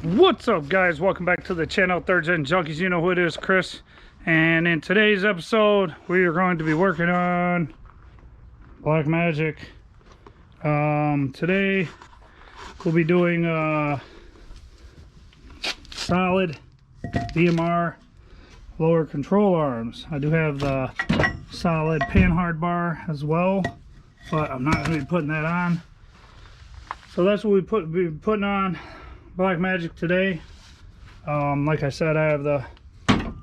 What's up, guys? Welcome back to the channel, Third Gen Junkies. You know who it is, Chris. And in today's episode, we are going to be working on BLACKMAGIK. Today, we'll be doing solid BMR lower control arms. I do have the solid panhard bar as well, but I'm not going to be putting that on. So that's what we be putting on BLACKMAGIK today. Like I said, I have the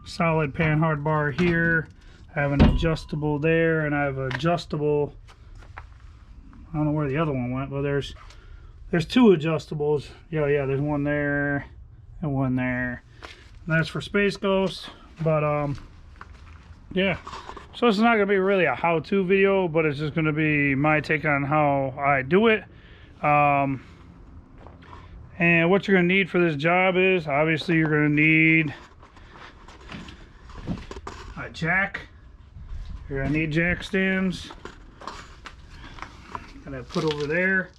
solid panhard bar here. I have an adjustable there, and I have an adjustable. I don't know where the other one went, but there's two adjustables. Yeah, there's one there and one there. And that's for Space Ghost. But yeah. So this is not gonna be really a how-to video, but it's just gonna be my take on how I do it. And what you're going to need for this job is, obviously, you're going to need a jack. You're going to need jack stands. Gonna put over there.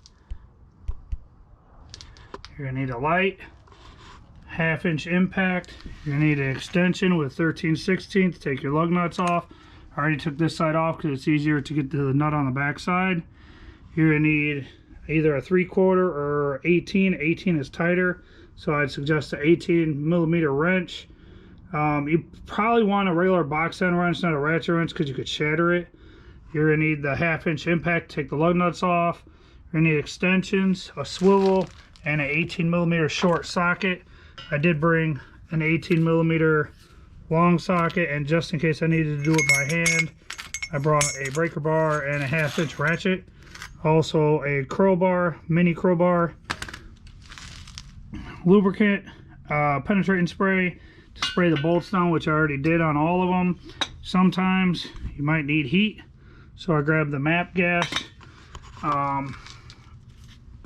You're going to need a light, 1/2 inch impact. You're going to need an extension with 13/16 to take your lug nuts off. I already took this side off because it's easier to get to the nut on the back side. You're going to need either a 3/4 or 18. 18 is tighter, so I'd suggest an 18mm wrench. You probably want a regular box end wrench, not a ratchet wrench, because you could shatter it. You're going to need the 1/2 inch impact to take the lug nuts off. You're going to need extensions, a swivel, and an 18mm short socket. I did bring an 18mm long socket, and just in case I needed to do it by hand, I brought a breaker bar and a 1/2 inch ratchet. Also a crowbar, mini crowbar, lubricant, penetrating spray to spray the bolts down, which I already did on all of them. Sometimes you might need heat, so I grabbed the MAP gas.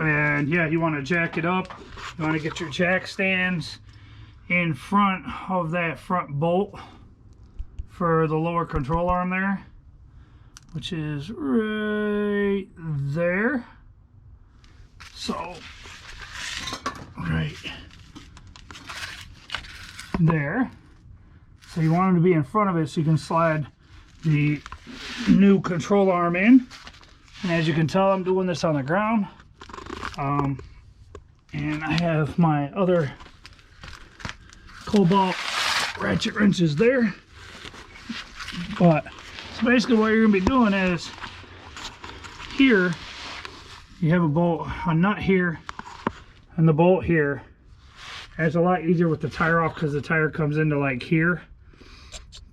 And yeah, you want to jack it up. You want to get your jack stands in front of that front bolt for the lower control arm there, which is right there. So, right there. So you want them to be in front of it so you can slide the new control arm in. And as you can tell, I'm doing this on the ground. And I have my other cobalt ratchet wrenches there. But so basically what you're going to be doing is, here you have a nut here and the bolt here. And it's a lot easier with the tire off because the tire comes into like here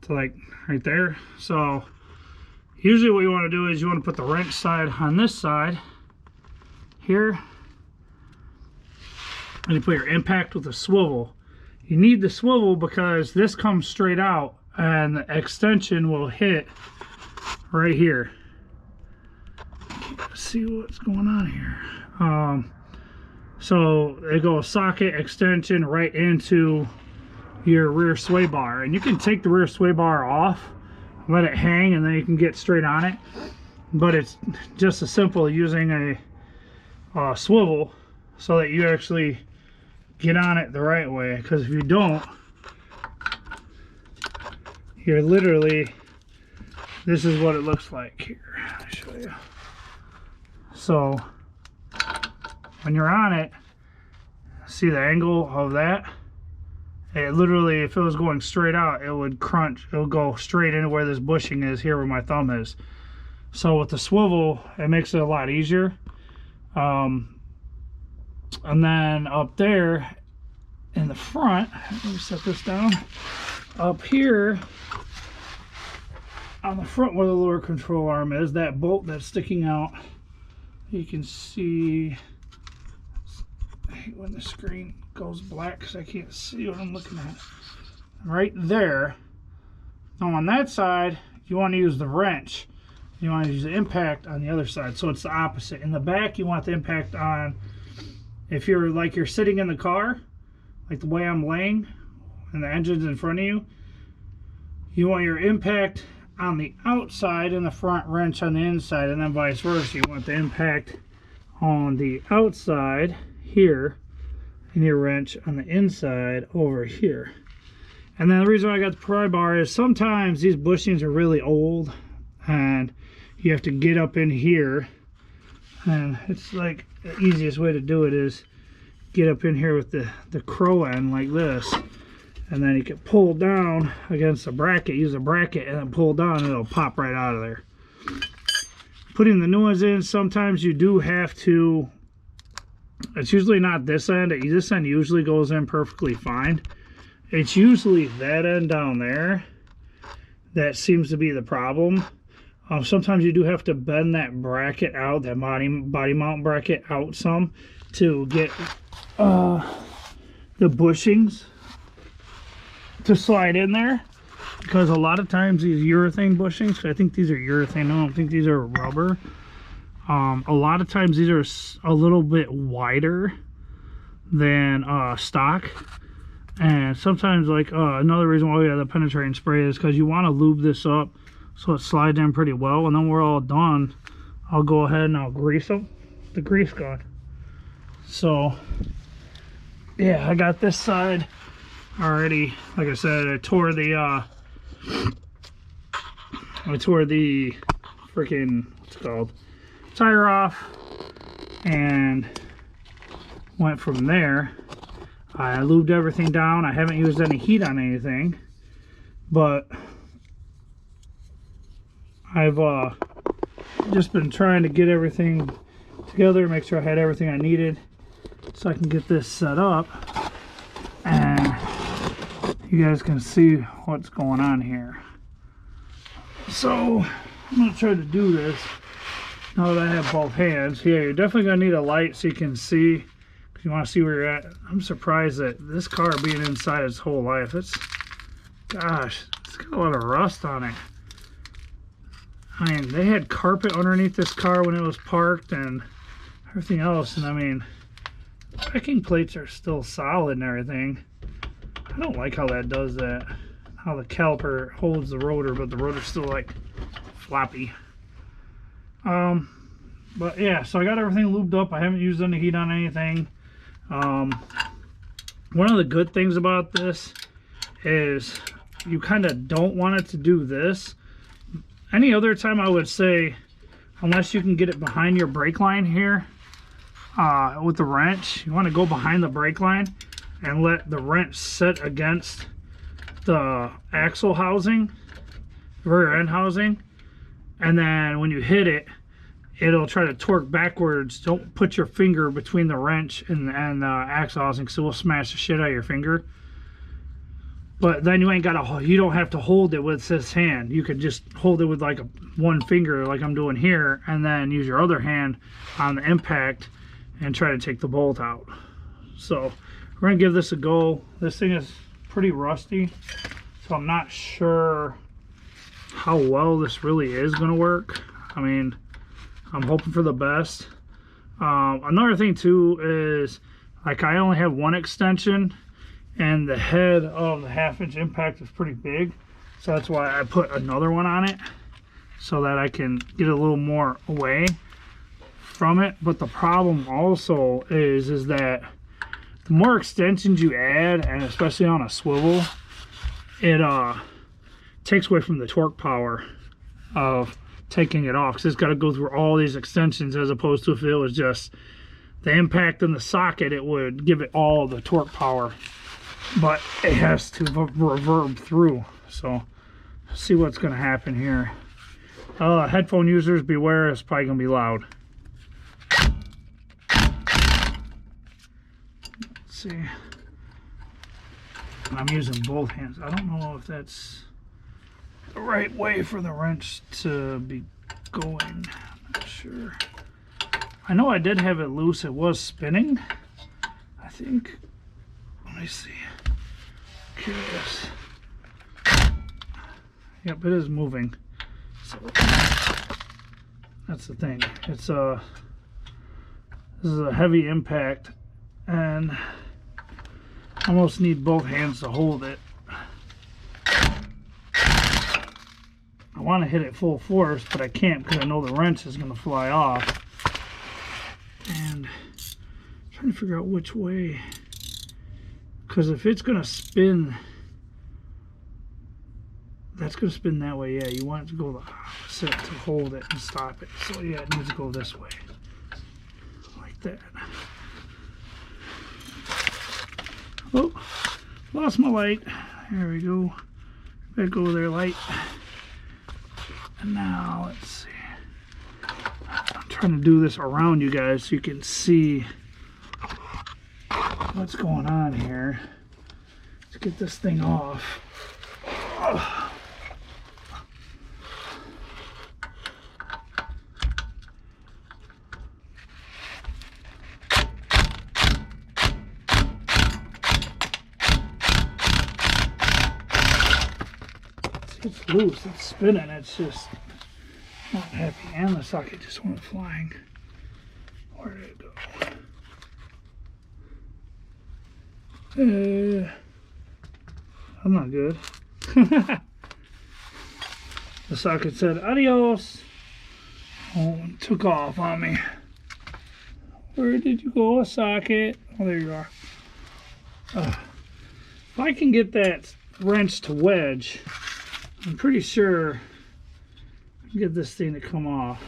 to like right there. So usually what you want to do is you want to put the wrench side on this side here, and you put your impact with a swivel. You need the swivel because this comes straight out and the extension will hit right here. Let's see what's going on here. So it goes socket, extension right into your rear sway bar, and you can take the rear sway bar off, let it hang, and then you can get straight on it. But it's just as simple as using a swivel so that you actually get on it the right way, because if you don't, you're literally, this is what it looks like here. I'll show you. So when you're on it, see the angle of that? It literally, if it was going straight out, it would crunch. It would go straight into where this bushing is here, where my thumb is. So with the swivel, it makes it a lot easier. And then up there in the front, let me set this down. Up here on the front where the lower control arm is, that bolt that's sticking out, you can see, I hate when the screen goes black because I can't see what I'm looking at. right there. Now on that side, you want to use the wrench. You want to use the impact on the other side, so it's the opposite. In the back, you want the impact on, if you're like you're sitting in the car, like the way I'm laying, and the engine's in front of you, you want your impact on the outside and the front wrench on the inside, and then vice versa. You want the impact on the outside here and your wrench on the inside over here. And then the reason why I got the pry bar is sometimes these bushings are really old and you have to get up in here, and it's like the easiest way to do it is get up in here with the crow end like this, and then you can pull down against the bracket, use a bracket, and then pull down and it'll pop right out of there. Putting the new ones in, sometimes you do have to, it's usually not this end, this end usually goes in perfectly fine. It's usually that end down there that seems to be the problem. Sometimes you do have to bend that bracket out, that body mount bracket out some to get the bushings to slide in there, because a lot of times these urethane bushings, I think these are urethane, I don't think these are rubber. A lot of times these are a little bit wider than stock, and sometimes like another reason why we have the penetrating spray is because you want to lube this up so it slides in pretty well, and then we're all done, I'll go ahead and I'll grease them. The grease gone. So yeah, I got this side already. Like I said, I tore the freaking, what's it called, tire off, and went from there. I lubed everything down. I haven't used any heat on anything, but I've just been trying to get everything together, make sure I had everything I needed so I can get this set up and you guys can see what's going on here. So I'm going to try to do this now that I have both hands. Yeah, you're definitely going to need a light so you can see, because you want to see where you're at. I'm surprised that this car being inside its whole life, gosh, it's got a lot of rust on it. I mean, they had carpet underneath this car when it was parked and everything else, and I mean, backing plates are still solid and everything. I don't like how that does that, how the caliper holds the rotor, but the rotor's still like floppy. But yeah, so I got everything lubed up. I haven't used any heat on anything. One of the good things about this is you kind of don't want it to do this. Any other time I would say, unless you can get it behind your brake line here with the wrench, you want to go behind the brake line and let the wrench sit against the axle housing, rear end housing, and then when you hit it, it'll try to torque backwards. Don't put your finger between the wrench and the axle housing, because it will smash the shit out of your finger. But then you don't have to hold it with this hand. You could just hold it with like one finger like I'm doing here, and then use your other hand on the impact and try to take the bolt out. So we're gonna give this a go. This thing is pretty rusty, so I'm not sure how well this really is gonna work. I mean, I'm hoping for the best. Another thing too is, like, I only have one extension, and the head of the 1/2-inch impact is pretty big, so that's why I put another one on it so that I can get a little more away from it. But the problem also is that the more extensions you add, and especially on a swivel, it takes away from the torque power of taking it off, because it's got to go through all these extensions, as opposed to if it was just the impact in the socket, it would give it all the torque power, but it has to reverb through. So see what's going to happen here. Headphone users, beware, it's probably going to be loud. Let's see. I'm using both hands. I don't know if that's the right way for the wrench to be going. I'm not sure. I know I did have it loose. It was spinning, I think. Let me see. Curious. Yep, it is moving. So that's the thing. It's this is a heavy impact, and I almost need both hands to hold it. I want to hit it full force, but I can't because I know the wrench is going to fly off. And I'm trying to figure out which way, because if it's going to spin, that's going to spin that way. Yeah, you want it to go the opposite to hold it and stop it. So yeah, it needs to go this way, like that. Oh, lost my light. There we go. Let go there, light. And now let's see. I'm trying to do this around you guys so you can see what's going on here. Let's get this thing off. It's loose, it's spinning, it's just not happy. And the socket just went flying. Where did it go? I'm not good. The socket said adios. Oh, and took off on me. Where did you go, socket? Oh, there you are. If I can get that wrench to wedge, I'm pretty sure I can get this thing to come off.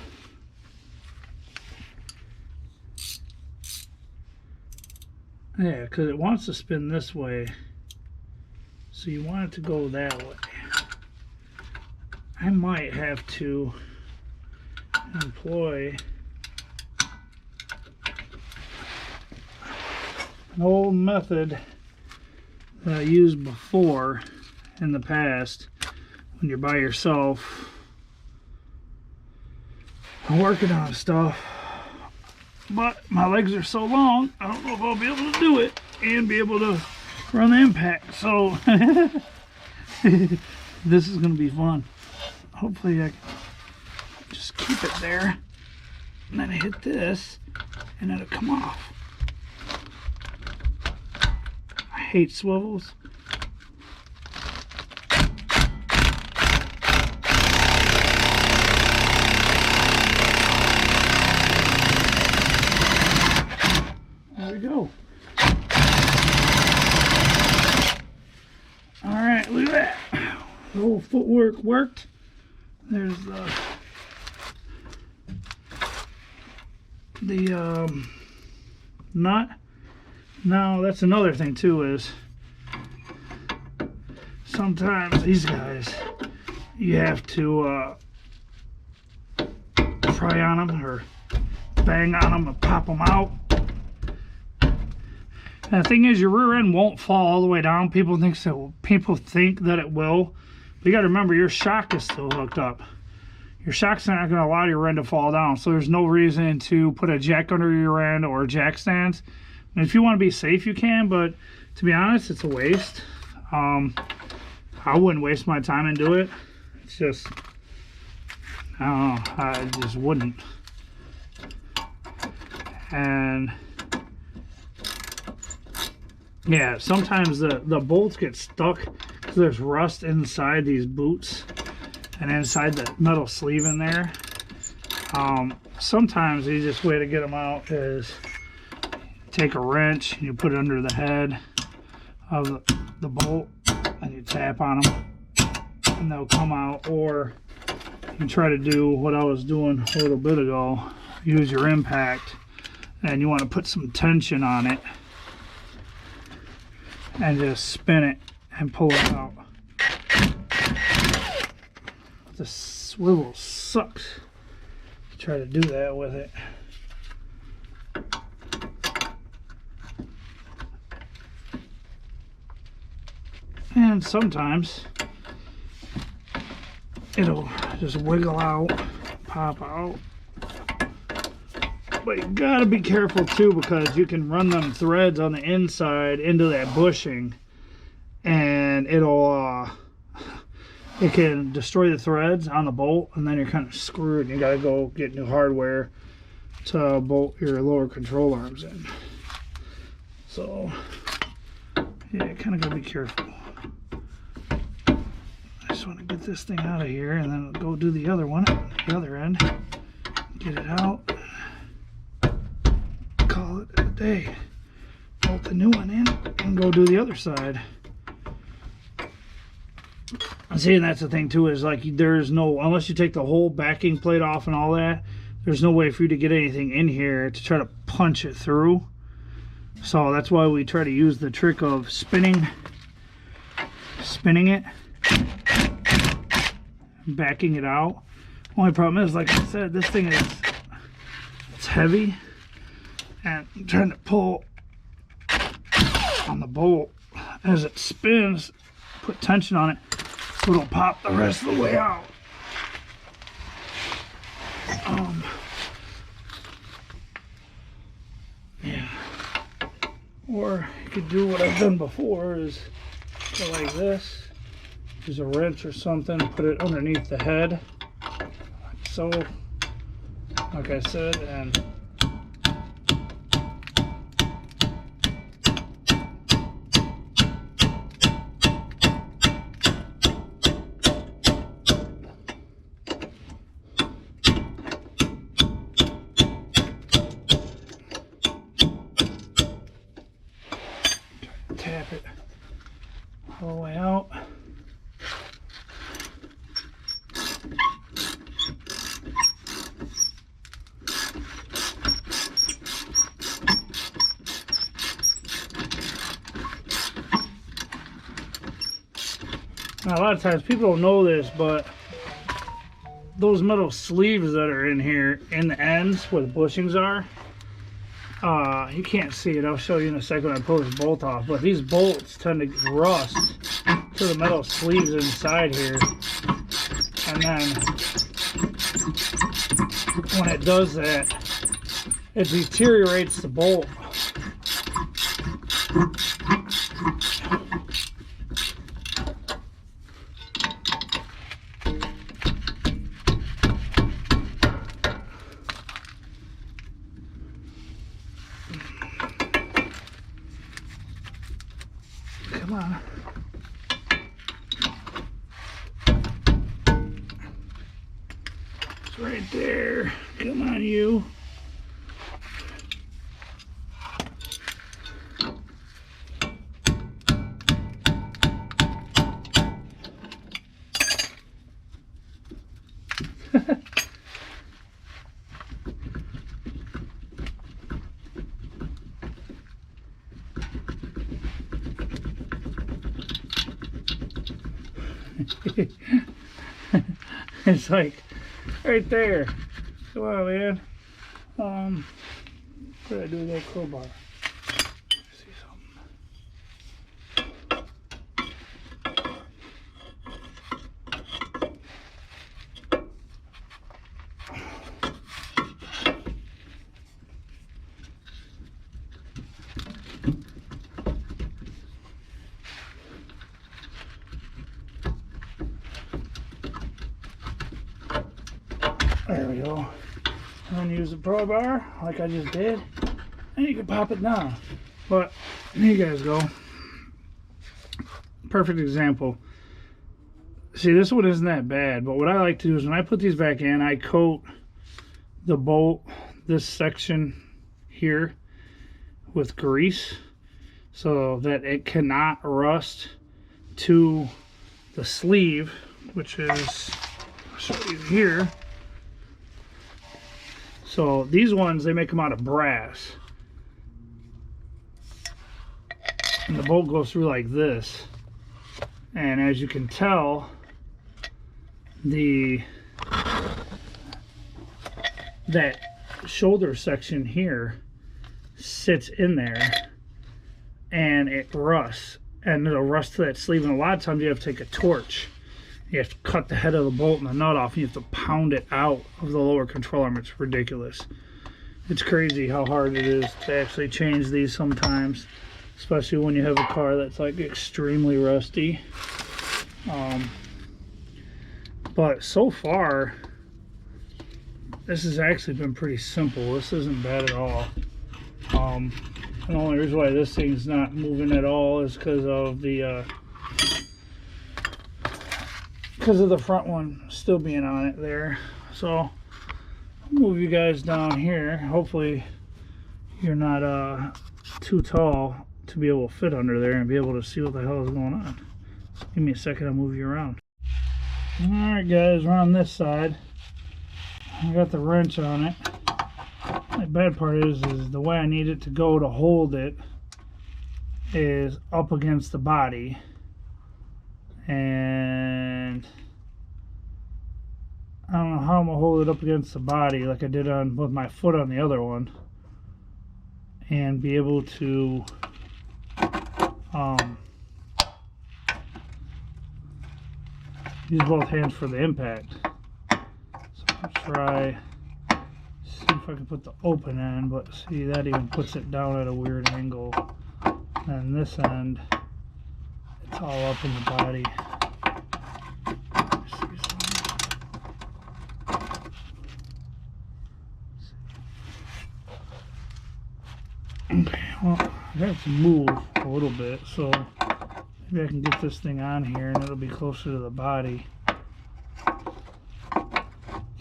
Yeah, because it wants to spin this way. So you want it to go that way. I might have to employ an old method that I used before in the past. When you're by yourself and working on stuff, but my legs are so long, I don't know if I'll be able to do it and be able to run the impact. So this is going to be fun. Hopefully I can just keep it there, and then I hit this and it'll come off. I hate swivels. Go. All right, look at that. The whole footwork worked. There's the nut. Now that's another thing too, is sometimes these guys you have to pry on them or bang on them and pop them out. And the thing is, your rear end won't fall all the way down. People think that it will. But you got to remember, your shock is still hooked up. Your shock's not going to allow your end to fall down. So there's no reason to put a jack under your end or jack stands. And if you want to be safe, you can. But to be honest, it's a waste. I wouldn't waste my time and do it. It's just, I don't know. I just wouldn't. And yeah, sometimes the bolts get stuck because there's rust inside these boots and inside the metal sleeve in there. Sometimes the easiest way to get them out is take a wrench and you put it under the head of the bolt and you tap on them and they'll come out. Or you can try to do what I was doing a little bit ago. Use your impact and you want to put some tension on it and just spin it and pull it out. The swivel sucks to try to do that with it. And sometimes it'll just wiggle out, pop out. But you gotta be careful too, because you can run them threads on the inside into that bushing and it'll it can destroy the threads on the bolt, and then you're kind of screwed. You gotta go get new hardware to bolt your lower control arms in. So yeah, kind of gotta be careful. I just want to get this thing out of here and then go do the other one, the other end. Get it out. Call it a day. Bolt the new one in and go do the other side. See, and that's the thing too, is like there's no, unless you take the whole backing plate off and all that, there's no way for you to get anything in here to try to punch it through. So that's why we try to use the trick of spinning it, backing it out. Only problem is, like I said, this thing it's heavy, and I'm trying to pull on the bolt as it spins, put tension on it, so it'll pop the rest of the way out. Yeah. Or you could do what I've done before, is go like this, use a wrench or something, put it underneath the head, like so, like I said, and tap it all the way out. Now, a lot of times people don't know this, but those metal sleeves that are in here in the ends where the bushings are, you can't see it. I'll show you in a second when I pull this bolt off, but these bolts tend to rust to the metal sleeves inside here, and then when it does that, it deteriorates the bolt. Come on. It's right there. Come on, you. It's like right there. Come on, man. What did I do with that crowbar? See There we go. And then use the pro bar like I just did, and you can pop it down. But here you guys go. Perfect example. See, this one isn't that bad, but what I like to do is when I put these back in, I coat the bolt, this section here, with grease so that it cannot rust to the sleeve, which is, I'll show you here. So these ones, they make them out of brass, and the bolt goes through like this, and as you can tell, that shoulder section here sits in there and it rusts, and it'll rust to that sleeve, and a lot of times you have to take a torch. You have to cut the head of the bolt and the nut off, and you have to pound it out of the lower control arm. It's ridiculous. It's crazy how hard it is to actually change these sometimes, especially when you have a car that's like extremely rusty. But so far, this has actually been pretty simple. This isn't bad at all. The only reason why this thing's not moving at all is because of the front one still being on it there. So I'll move you guys down here. Hopefully you're not too tall to be able to fit under there and be able to see what the hell is going on. Give me a second, I'll move you around. Alright guys, we're on this side. I got the wrench on it. The bad part is the way I need it to go to hold it is up against the body. And I don't know how I'm going to hold it up against the body like I did with my foot on the other one. And be able to use both hands for the impact. So I'll try, see if I can put the open end, but see, that even puts it down at a weird angle. And this end, it's all up in the body. Okay, well, I have to move a little bit, so maybe I can get this thing on here and it'll be closer to the body.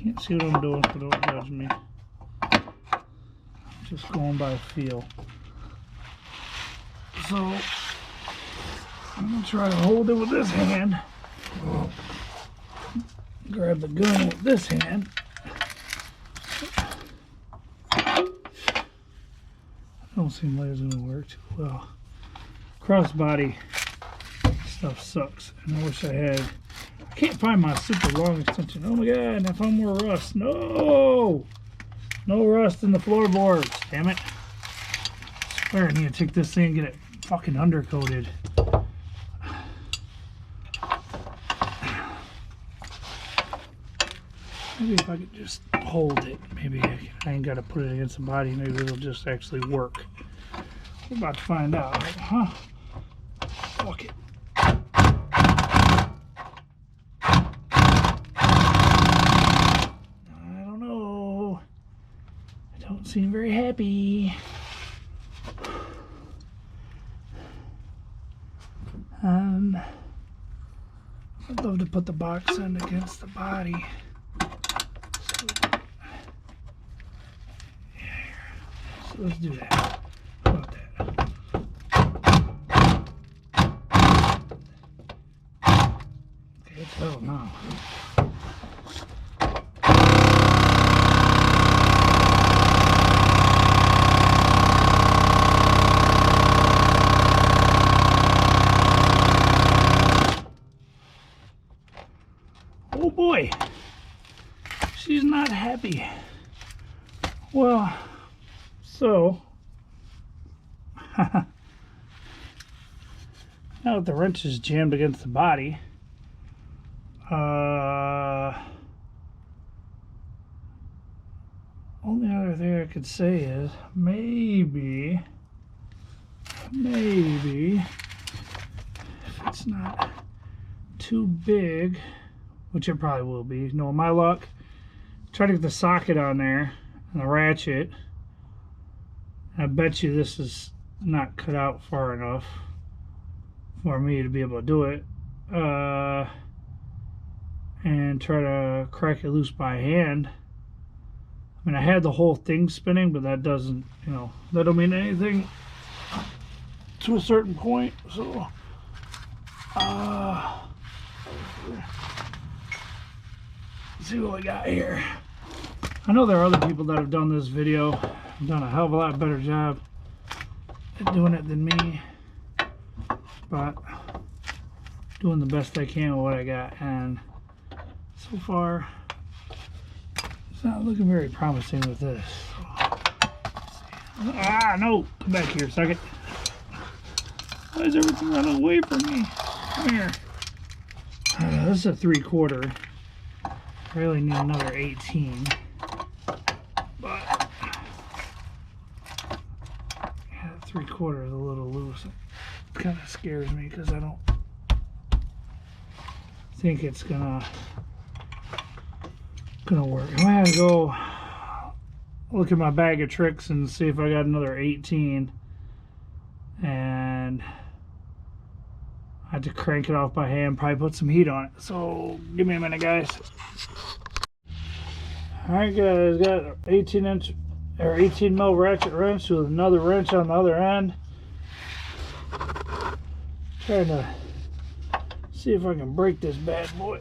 Can't see what I'm doing, so don't judge me. Just going by feel. So I'm going to try to hold it with this hand. Grab the gun with this hand. Don't seem like it's going to work too well. Crossbody stuff sucks, and I wish I had. I can't find my super long extension. Oh my god, and I found more rust. No! No rust in the floorboards, damn it. I swear I need to take this thing and get it fucking undercoated. Maybe if I could just hold it, maybe I ain't got to put it against the body, maybe it'll just actually work. We're about to find out, huh? Fuck it. I don't know. I don't seem very happy. I'd love to put the box end against the body. So let's do that. How about that? Okay, it's held now. Oh boy, she's not happy. Well, so now that the wrench is jammed against the body, only other thing I could say is maybe if it's not too big, which it probably will be, knowing my luck, try to get the socket on there and the ratchet. I bet you this is not cut out far enough for me to be able to do it. And try to crack it loose by hand. I mean, I had the whole thing spinning, but that doesn't, you know, that don't mean anything to a certain point. So, let's see what we got here. I know there are other people that have done this video, have done a hell of a lot better job at doing it than me, but doing the best I can with what I got, and so far it's not looking very promising with this. Ah, no, come back here a second. Why is everything running away from me? Come here. This is a 3/4. I really need another 18. But yeah, 3/4 is a little loose. It kind of scares me because I don't think it's gonna gonna work. I'm gonna have to go look at my bag of tricks and see if I got another 18, and I have to crank it off by hand, probably put some heat on it. So give me a minute, guys. Alright guys, got an 18-inch or 18 mil ratchet wrench with another wrench on the other end. Trying to see if I can break this bad boy.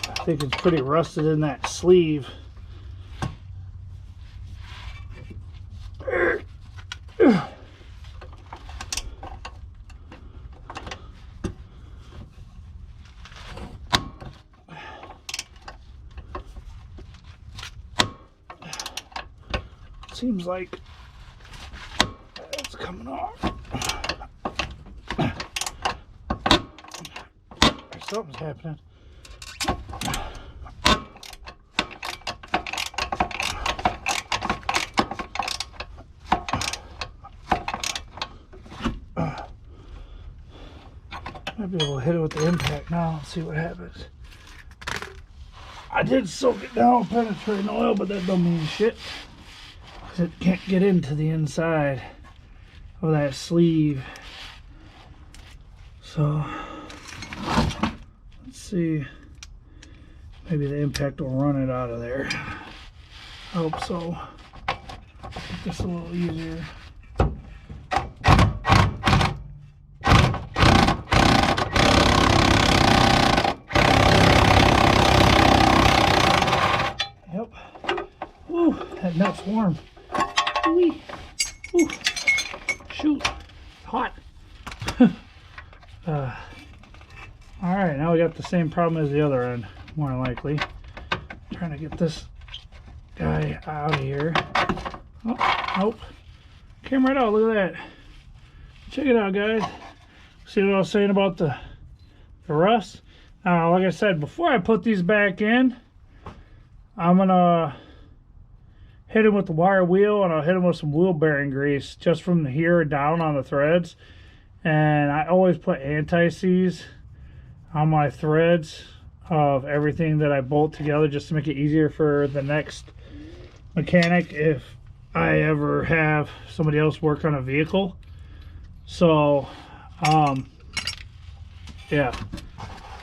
I think it's pretty rusted in that sleeve. Seems like it's coming off. Something's happening. Might be able to hit it with the impact now and see what happens. I did soak it down with penetrating oil, but that don't mean shit. It can't get into the inside of that sleeve. So let's see, maybe the impact will run it out of there. I hope so. Make this a little easier. Yep. Woo, that nut's warm. Wee. Ooh. Shoot, it's hot. Alright, now we got the same problem as the other end, more than likely. Trying to get this guy out of here. Oh, nope. Came right out, look at that. Check it out, guys. See what I was saying about the rust? Now, like I said, before I put these back in, I'm gonna hit them with the wire wheel, and I'll hit them with some wheel bearing grease just from here down on the threads. And I always put anti-seize on my threads of everything that I bolt together, just to make it easier for the next mechanic if I ever have somebody else work on a vehicle. So yeah,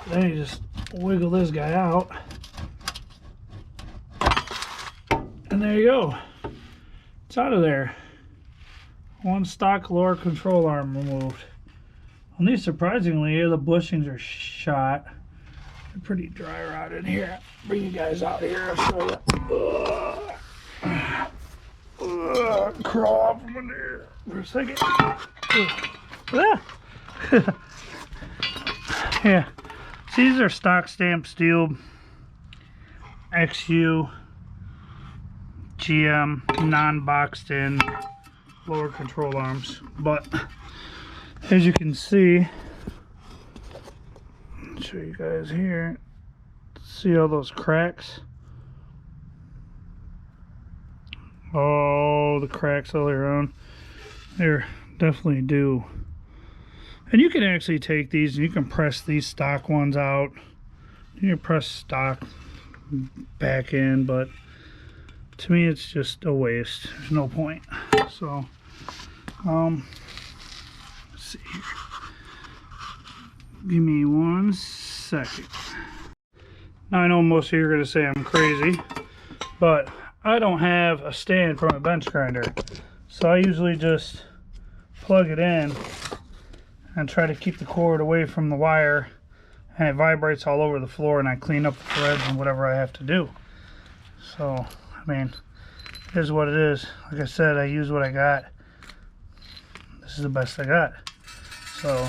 then you just wiggle this guy out, and there you go, it's out of there. One stock lower control arm removed. On these, surprisingly, the bushings are shot. They're pretty dry rotted here. Bring you guys out here, I'll show you. Crawl off from under here for a second. Yeah, so these are stock stamp steel XU GM non-boxed in lower control arms, but as you can see, I'll show you guys here, see all those cracks? Oh, the cracks all around. They're definitely due. And you can actually take these and you can press these stock ones out. You can press stock back in, but to me it's just a waste. There's no point. So let's see here. Give me 1 second. Now I know most of you are going to say I'm crazy, but I don't have a stand for my bench grinder, so I usually just plug it in and try to keep the cord away from the wire, and it vibrates all over the floor, and I clean up the threads and whatever I have to do. So I mean, it is what it is. Like I said, I use what I got. This is the best I got. So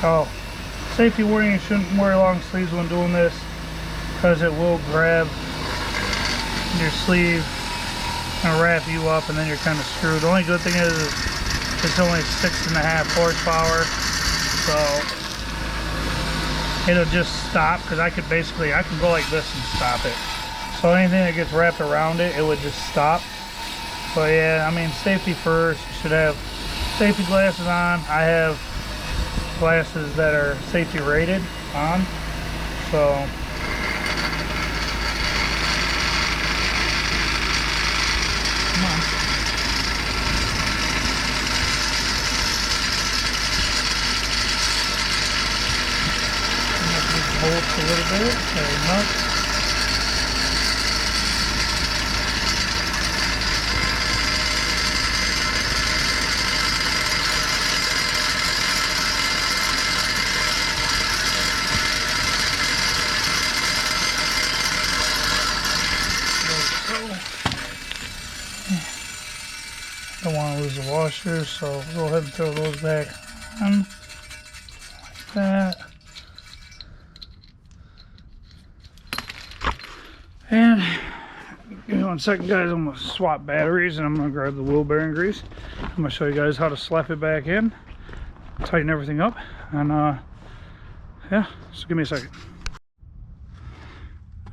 Oh, safety warning, you shouldn't wear long sleeves when doing this because it will grab your sleeve and wrap you up, and then you're kind of screwed. The only good thing is it's only 6.5 horsepower, so it'll just stop, because I could go like this and stop it. So anything that gets wrapped around it, it would just stop. But yeah, I mean, safety first. You should have safety glasses on. I have glasses that are safety rated on, so come on. Bolts a little bit, very much. Don't want to lose the washers, so go ahead and throw those back on like that. And give me 1 second, guys. I'm gonna swap batteries and I'm gonna grab the wheel bearing grease. I'm gonna show you guys how to slap it back in, tighten everything up, and yeah, so give me a second.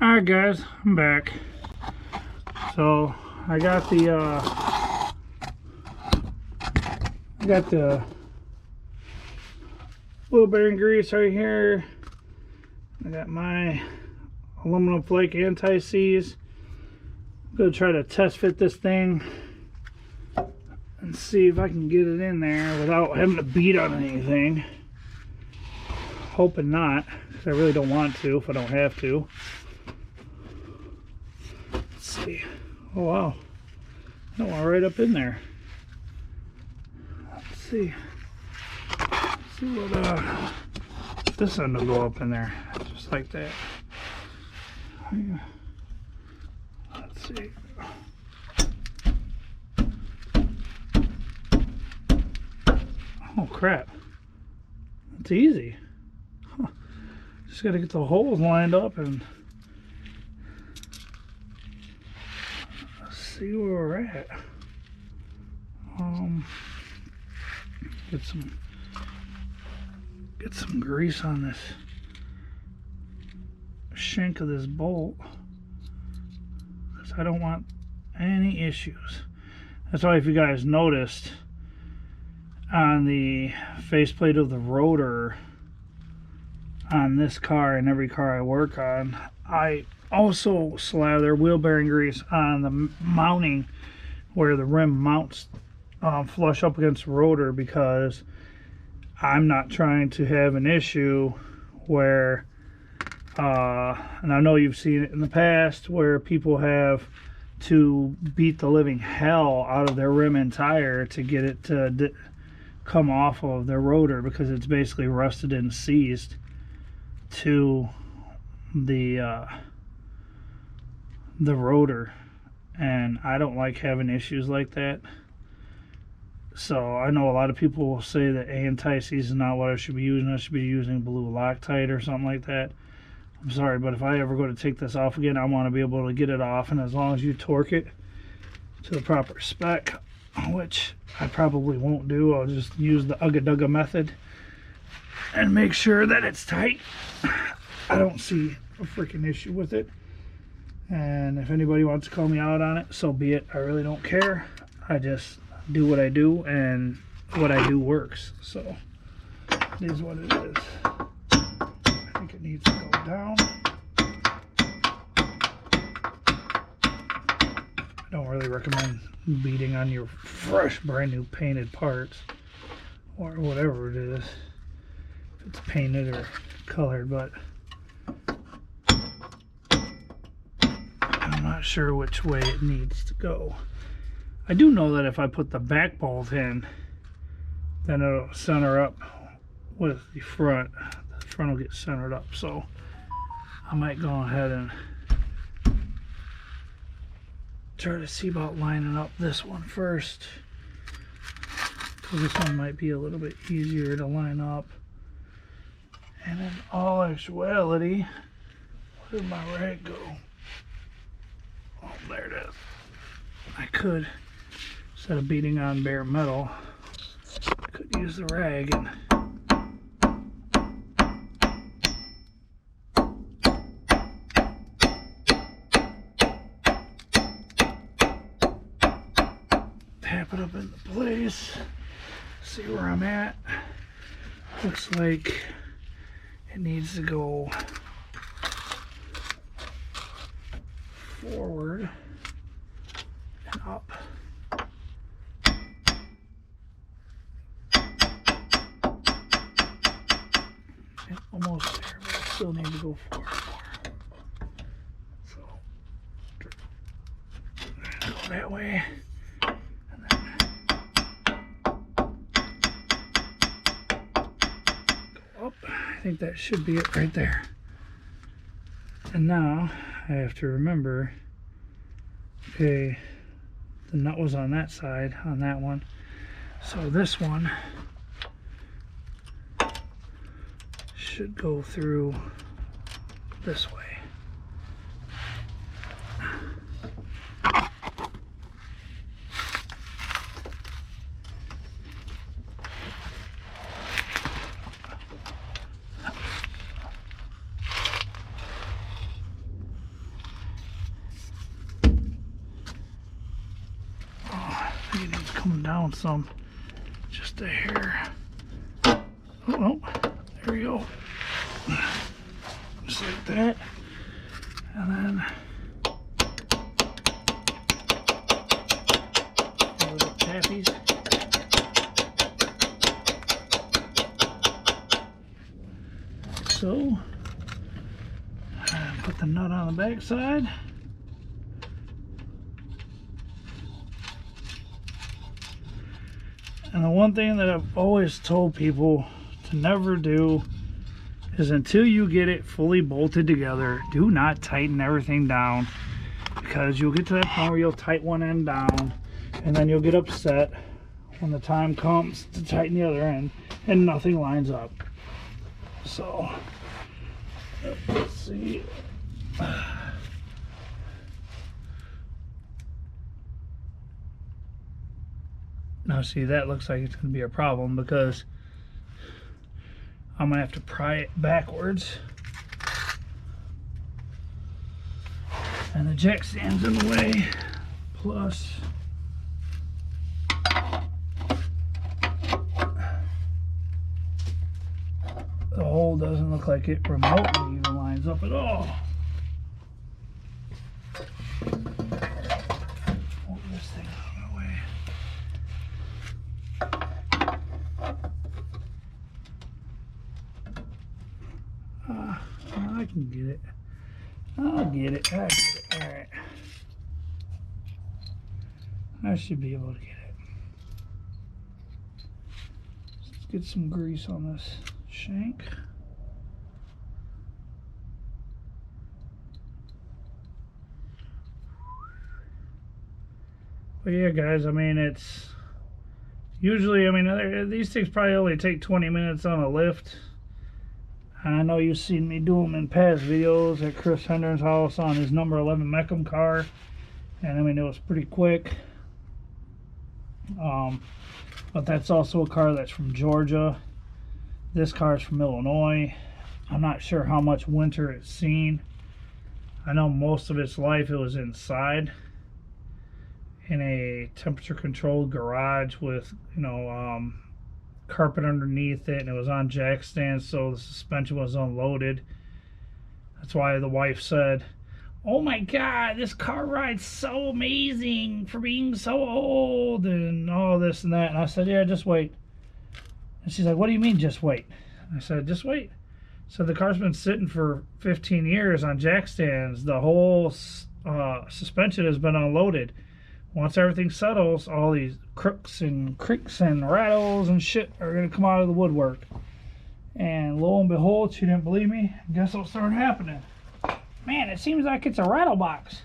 Alright guys, I'm back. So I got the wheel bearing grease right here. I got my aluminum flake anti-seize. I'm gonna try to test fit this thing and see if I can get it in there without having to beat on anything. Hoping not, because I really don't want to if I don't have to. Let's see. Oh wow, that went right up in there. Let's see. Let's see what this end will go up in there, just like that. Let's see. Oh crap, it's easy. Huh. Just gotta get the holes lined up and let's see where we're at. Get some grease on this shank of this bolt, because I don't want any issues. That's why, if you guys noticed, on the faceplate of the rotor on this car and every car I work on, I also slather wheel bearing grease on the mounting where the rim mounts flush up against the rotor, because I'm not trying to have an issue where and I know you've seen it in the past where people have to beat the living hell out of their rim and tire to get it to come off of their rotor, because it's basically rusted and seized to the rotor, and I don't like having issues like that. So I know a lot of people will say that anti-seize is not what I should be using. I should be using blue Loctite or something like that. I'm sorry, but if I ever go to take this off again, I want to be able to get it off, and as long as you torque it to the proper spec, which I probably won't do, I'll just use the Ugga Dugga method and make sure that it's tight. I don't see a freaking issue with it, and if anybody wants to call me out on it, so be it. I really don't care. I just do what I do, and what I do works, so it is what it is. I think it needs to go down. I don't really recommend beating on your fresh brand new painted parts or whatever it is, if it's painted or colored, but I'm not sure which way it needs to go. I do know that if I put the back bolt in, then it'll center up with the front. The front will get centered up, so I might go ahead and try to see about lining up this one first So this one might be a little bit easier to line up. And in all actuality, where did my rag go? Oh, there it is. I could, instead of beating on bare metal, I could use the rag and tap it up into place. See where I'm at. Looks like it needs to go forward and up. And almost there, but I still need to go forward more. So go that way. I think that should be it right there. And now I have to remember, okay, the nut was on that side, on that one. So this one should go through this way. Coming down some, just a hair. Oh, there we go. Just like that. And then a little tappies. So, put the nut on the back side. And the one thing that I've always told people to never do is, until you get it fully bolted together, do not tighten everything down, because you'll get to that point where you'll tighten one end down and then you'll get upset when the time comes to tighten the other end and nothing lines up. So let's see. Now see, that looks like it's going to be a problem, because I'm going to have to pry it backwards. And the jack stands in the way. Plus, the hole doesn't look like it remotely even lines up at all. Move this thing out of my way. I can get it. I'll get it. I get it. Alright. I should be able to get it. Let's get some grease on this shank. But yeah, guys, I mean, it's usually, I mean, these things probably only take 20 minutes on a lift. I know you've seen me do them in past videos at Chris Hendren's house on his number 11 Meckham car, and I mean, it was pretty quick. But that's also a car that's from Georgia. This car is from Illinois. I'm not sure how much winter it's seen. I know most of its life it was inside in a temperature controlled garage with, you know, carpet underneath it, and it was on jack stands, so the suspension was unloaded. That's why the wife said, "Oh my god, this car ride's so amazing for being so old," and all this and that. And I said, "Yeah, just wait." And she's like, "What do you mean just wait?" I said, "Just wait." So the car's been sitting for 15 years on jack stands. The whole suspension has been unloaded. Once everything settles, all these crooks and creaks and rattles and shit are going to come out of the woodwork. And lo and behold, she didn't believe me. Guess what started happening? Man, it seems like it's a rattle box.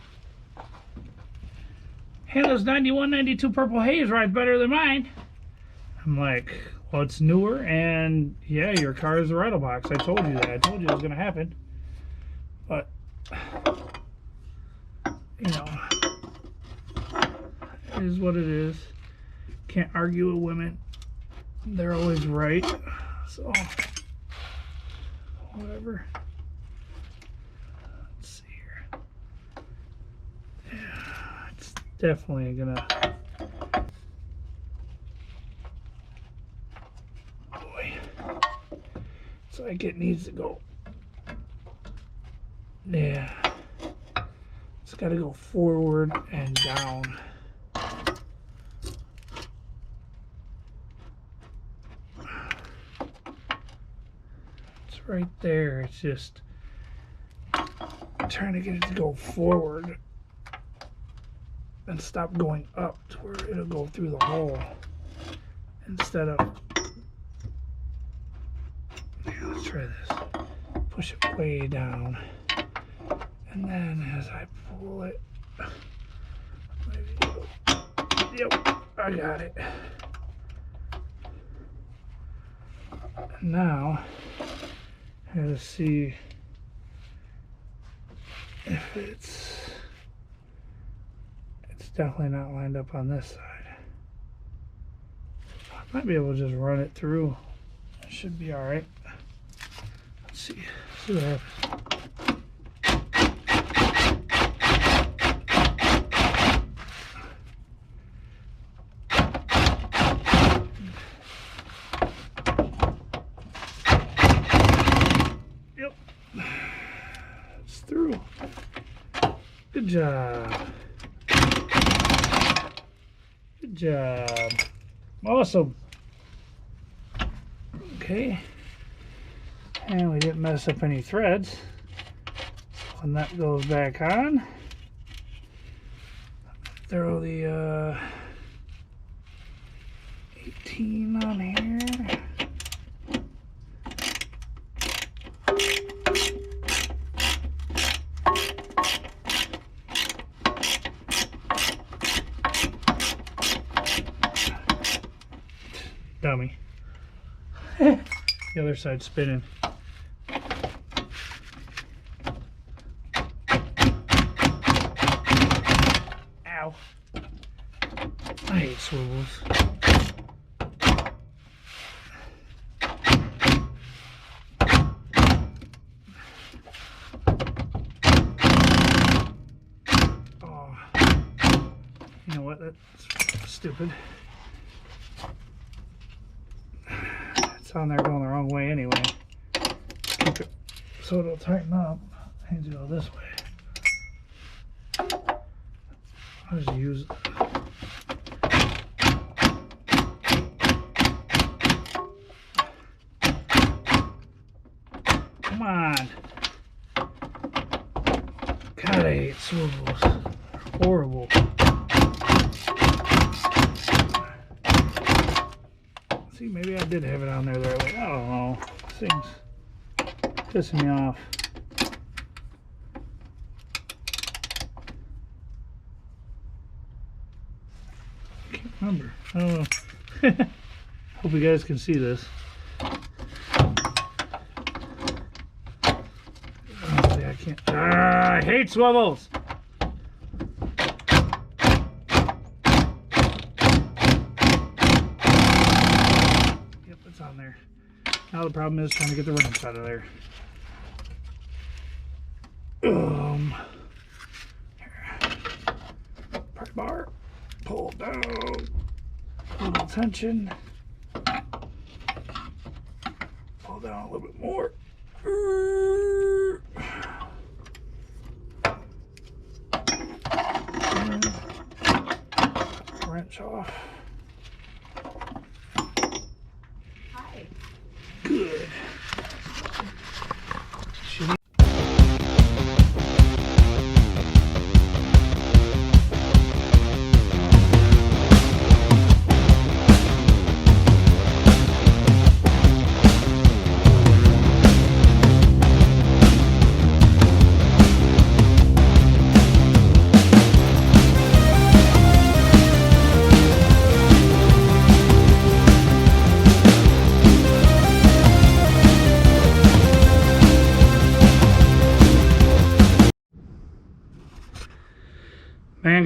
Hey, those 91, 92 Purple Haze rides better than mine. I'm like, well, it's newer, and yeah, your car is a rattle box. I told you that. I told you it was going to happen. But, you know, it is what it is. Can't argue with women. They're always right. So, whatever. Let's see here. Yeah, it's definitely going to... Like it needs to go. Yeah, it's got to go forward and down. It's right there. It's just trying to get it to go forward and stop going up to where it'll go through the hole instead of... Let's try this. Push it way down. And then as I pull it, yep, I got it. And now, I gotta see if it's definitely not lined up on this side. I might be able to just run it through. It should be alright. See what happens. Yep, it's through. Good job. Good job. Awesome. Okay. And we didn't mess up any threads. When that goes back on, throw the 18 on here. Dummy. The other side's spinning. I hate swivels. Oh, you know what? That's stupid. It's on there going the wrong way anyway. Keep it so it'll tighten up. I need to go this way. I'll just use it. Come on. God, I hate swivels. They're horrible. See, maybe I did have it on there the right way. I don't know. This thing's pissing me off. I can't remember. I don't know. Hope you guys can see this. I hate swivels. Yep, it's on there. Now the problem is trying to get the wrench out of there. Here. Pry bar. Pull down. A little tension. Pull down a little bit more. Wrench off. Hi. Good.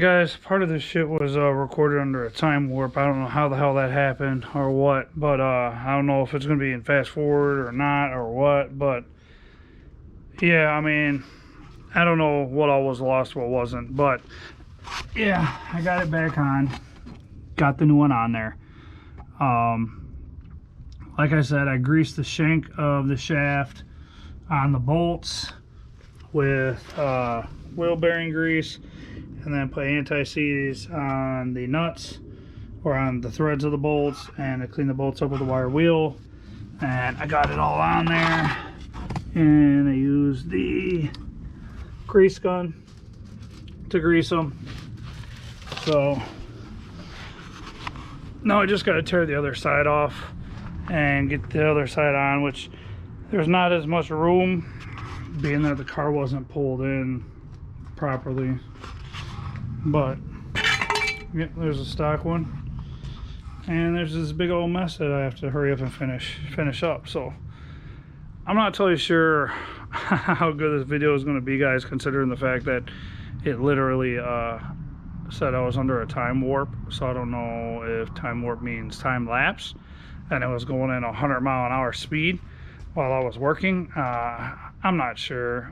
guys, part of this shit was recorded under a time warp. I don't know how the hell that happened or what, but I don't know if it's gonna be in fast forward or not or what, but yeah, I mean, I don't know what all was lost, what wasn't, but yeah, I got it back on. Got the new one on there. Like I said, I greased the shank of the shaft on the bolts with wheel bearing grease, and then put anti-seize on the nuts or on the threads of the bolts, and I cleaned the bolts up with a wire wheel, and I got it all on there, and I used the grease gun to grease them. So now I just got to tear the other side off and get the other side on, which there's not as much room, being that the car wasn't pulled in properly. But yeah, there's a stock one, and there's this big old mess that I have to hurry up and finish up. So I'm not totally sure how good this video is going to be, guys, considering the fact that it literally said I was under a time warp. So I don't know if time warp means time lapse, and it was going in 100-mile-an-hour speed while I was working. I'm not sure.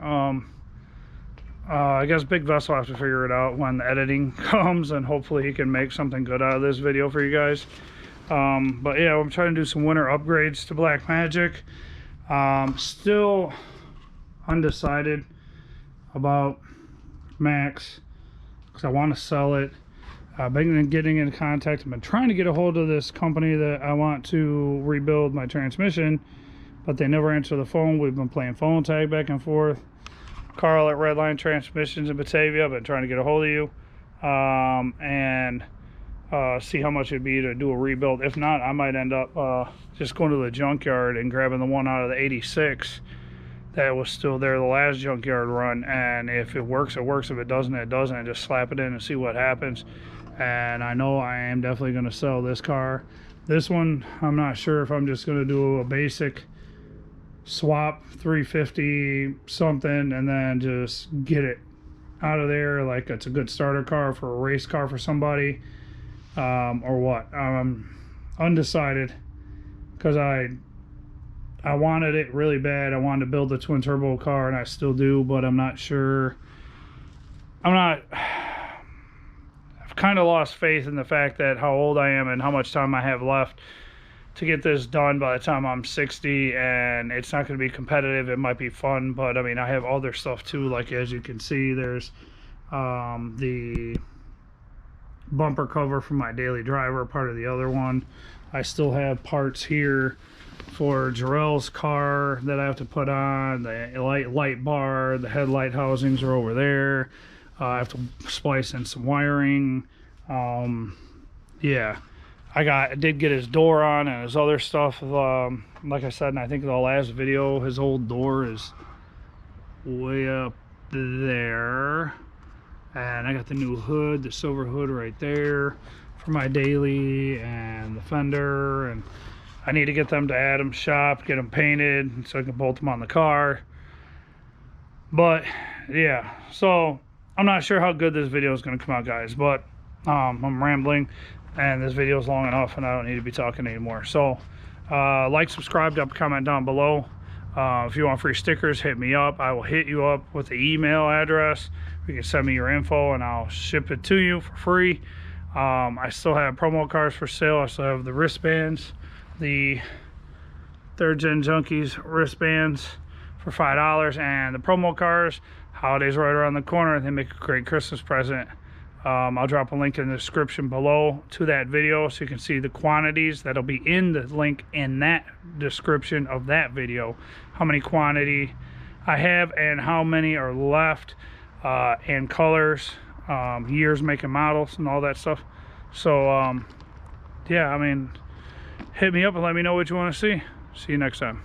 I guess Big Vessel will have to figure it out when the editing comes, and hopefully he can make something good out of this video for you guys. But yeah, I'm trying to do some winter upgrades to BLACKMAGIK. Still undecided about Max, because I want to sell it. I've been getting in contact. I've been trying to get a hold of this company that I want to rebuild my transmission, but they never answer the phone. We've been playing phone tag back and forth. Carl at Redline Transmissions in Batavia, I've been trying to get a hold of you and see how much it'd be to do a rebuild. If not, I might end up just going to the junkyard and grabbing the one out of the 86 that was still there, the last junkyard run, and if it works, it works. If it doesn't, it doesn't, and just slap it in and see what happens. And I know I am definitely going to sell this car. This one, I'm not sure if I'm just going to do a basic swap 350 something and then just get it out of there like it's a good starter car for a race car for somebody, or what. I'm undecided, because I wanted it really bad. I wanted to build a twin turbo car, and I still do, but I'm not sure. I've kind of lost faith in the fact that how old I am and how much time I have left to get this done by the time I'm 60, and it's not going to be competitive. It might be fun, but I mean, I have other stuff too, like as you can see, there's the bumper cover for my daily driver, part of the other one. I still have parts here for Jarrell's car that I have to put on. The light bar, the headlight housings are over there. I have to splice in some wiring. Yeah, I did get his door on and his other stuff. Like I said, and I think in the last video, his old door is way up there. And I got the new hood, the silver hood right there for my daily, and the fender. And I need to get them to Adam's shop, get them painted so I can bolt them on the car. But yeah, so I'm not sure how good this video is going to come out, guys, but I'm rambling, and this video is long enough, and I don't need to be talking anymore. So like, subscribe, drop a comment down below. If you want free stickers, hit me up. I will hit you up with the email address. You can send me your info and I'll ship it to you for free. I still have promo cards for sale. I still have the wristbands, the 3rd Gen Junkies wristbands for $5, and the promo cards. Holidays right around the corner. They make a great Christmas present. I'll drop a link in the description below to that video so you can see the quantities. That'll be in the link in that description of that video, how many quantity I have and how many are left, and colors, years, make and models, and all that stuff. So yeah, I mean, hit me up and let me know what you want to see. See you next time.